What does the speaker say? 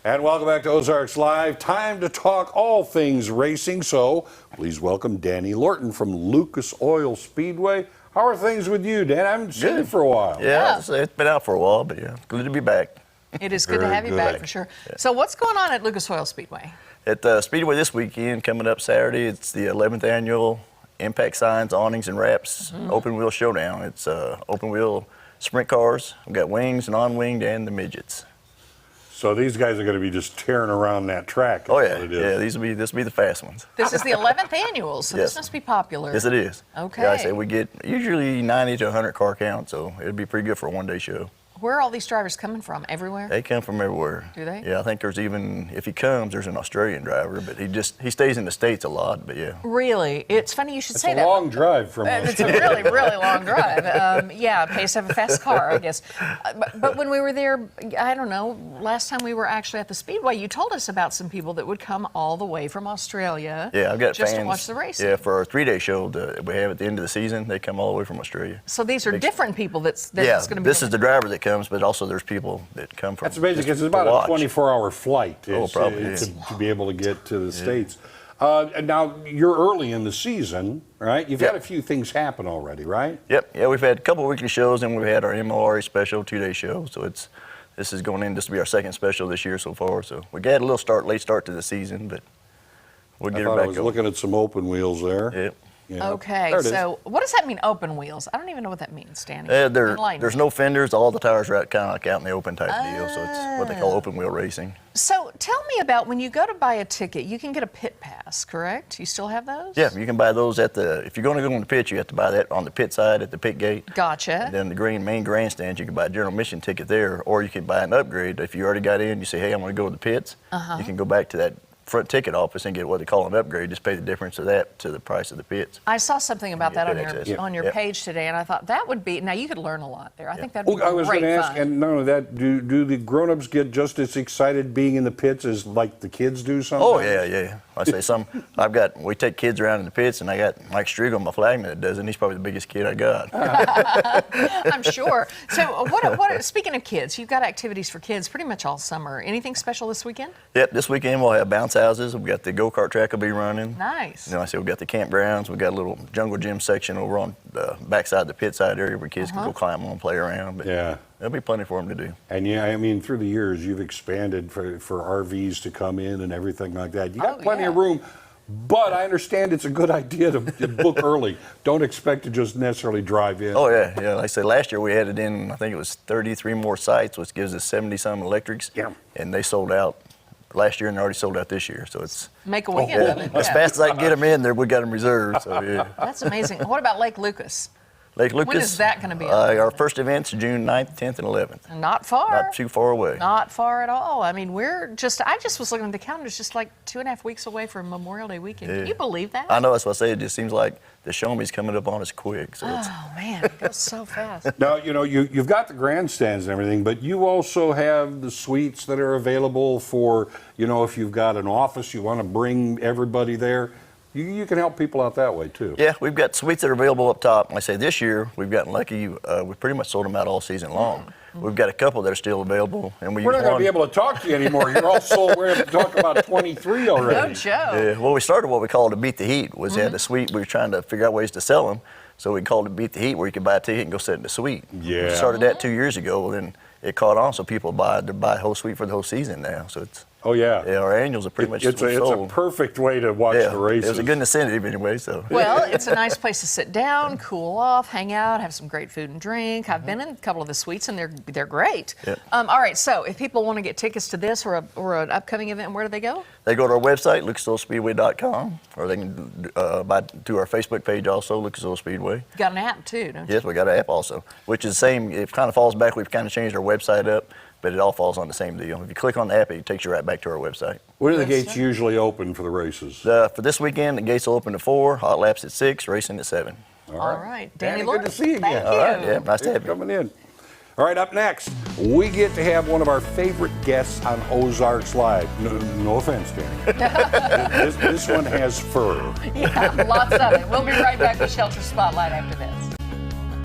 And welcome back to Ozarks Live. Time to talk all things racing. So please welcome Danny Lorton from Lucas Oil Speedway. How are things with you, Dan? I haven't seen you for a while. Yeah, it's been out for a while, but yeah, good to be back. It is good to have you back for sure. Yeah. So what's going on at Lucas Oil Speedway? At Speedway this weekend, coming up Saturday, it's the 11th annual Impact Signs, Awnings, and Wraps Open Wheel Showdown. It's open wheel sprint cars. We've got wings, non-winged, and the midgets. So these guys are going to be just tearing around that track. Oh yeah, yeah. This will be the fast ones. This is the 11th annual, so yes. This must be popular. Yes, it is. Okay. Yeah, I say we get usually 90 to 100 car count, so it'd be pretty good for a one-day show. Where are all these drivers coming from? Everywhere? They come from everywhere. Do they? Yeah, I think there's even, if he comes, there's an Australian driver, but he stays in the States a lot, but yeah. Really? It's funny you should say that. It's a long drive from us. It's a really, really long drive. Yeah, it pays to have a fast car, I guess. But when we were there, I don't know, last time we were actually at the Speedway, you told us about some people that would come all the way from Australia. Yeah, I've got just fans, to watch the racing. Yeah, for our three-day show that we have at the end of the season, they come all the way from Australia. So these are different people that's going to be. This is the driver that comes, but also there's people that come from. That's amazing because it's about a 24-hour flight probably to be able to get to the States. And now you're early in the season, right? You've had a few things happen already, right? Yep. Yeah, we've had a couple of weekly shows, and we've had our MORA special two-day show. So this is going in just to be our second special this year so far. So we got a little late start to the season, but we'll get it back. I was looking at some open wheels there. Yep. Yeah. Okay, so what does that mean, open wheels? I don't even know what that means, Danny. There's no fenders. All the tires are kind of like out in the open type deal, so it's what they call open wheel racing. So tell me about when you go to buy a ticket, you can get a pit pass, correct? You still have those? Yeah, you can buy those if you're going to go on the pit, you have to buy that on the pit side at the pit gate. Gotcha. And then the main grandstand, you can buy a general admission ticket there, or you can buy an upgrade. If you already got in, you say, hey, I'm going to go to the pits, you can go back to that front ticket office and get what they call an upgrade. Just pay the difference of that to the price of the pits. I saw something about that on your page today, and I thought that would be, now you could learn a lot there. I think that would be great fun. I was going to ask, and not only that, do the grown-ups get just as excited being in the pits as like the kids do sometimes? Oh yeah. I say we take kids around in the pits, and I got Mike Striegel, my flagman, that does it, and he's probably the biggest kid I got. I'm sure. So speaking of kids, you've got activities for kids pretty much all summer. Anything special this weekend? Yep, this weekend we'll have bounce houses. We've got the go-kart track will be running. Nice. I said we've got the campgrounds. We've got a little jungle gym section over on the backside of the pit side area where kids can go climb on and play around. But yeah. There'll be plenty for them to do. And yeah, I mean, through the years, you've expanded for RVs to come in and everything like that. You got plenty of room, but I understand it's a good idea to book early. Don't expect to just necessarily drive in. Oh, yeah. Like I said, last year we added in, I think it was 33 more sites, which gives us 70-some electrics. Yeah. And they sold out last year and already sold out this year. So it's make a weekend of it. As fast as I can get them in there, we got them reserved. So yeah. That's amazing. What about Lake Lucas? Lake Lucas. When is that going to be? Our first event's June 9th, 10th, and 11th. Not far. Not too far away. Not far at all. I mean, I just was looking at the calendar. It's just like 2.5 weeks away from Memorial Day weekend. Yeah. Can you believe that? I know. That's what I say. It just seems like the show me's coming up on us quick. So man, it goes so fast. Now, you've got the grandstands and everything, but you also have the suites that are available for, if you've got an office, you want to bring everybody there. You can help people out that way, too. Yeah, we've got suites that are available up top. Like I say, this year, we've gotten lucky. We pretty much sold them out all season long. We've got a couple that are still available. And we're not going to be able to talk to you anymore. You're all sold. We're able to talk about 23 already. No joke. Yeah, well, we started what we called a Beat the Heat. We had a suite. We were trying to figure out ways to sell them. So we called it Beat the Heat, where you could buy a ticket and go sit in the suite. Yeah. We started that 2 years ago. Well, then it caught on, so people buy a whole suite for the whole season now. So it's our annuals are pretty much it's a perfect way to watch the races. It was a good incentive anyway. So well, it's a nice place to sit down, cool off, hang out, have some great food and drink. I've been in a couple of the suites and they're great. Yep. All right, so if people want to get tickets to this or an upcoming event, where do they go? They go to our website, lucasoilspeedway.com, or they can buy through our Facebook page also, Lucas Oil Speedway. You got an app too, don't you? Yes, we got an app also, which is the same. It kind of falls back. We've kind of changed our website up, but it all falls on the same deal. If you click on the app, it takes you right back to our website. When are the gates usually open for the races? For this weekend, the gates will open at 4, hot laps at 6, racing at 7. All right. Danny, good to see you again. Thank you. All right, yeah, nice to have you. Coming in. All right, up next, we get to have one of our favorite guests on Ozarks Live. No offense, Danny. this one has fur. Yeah, lots of it. We'll be right back with Shelter Spotlight after this.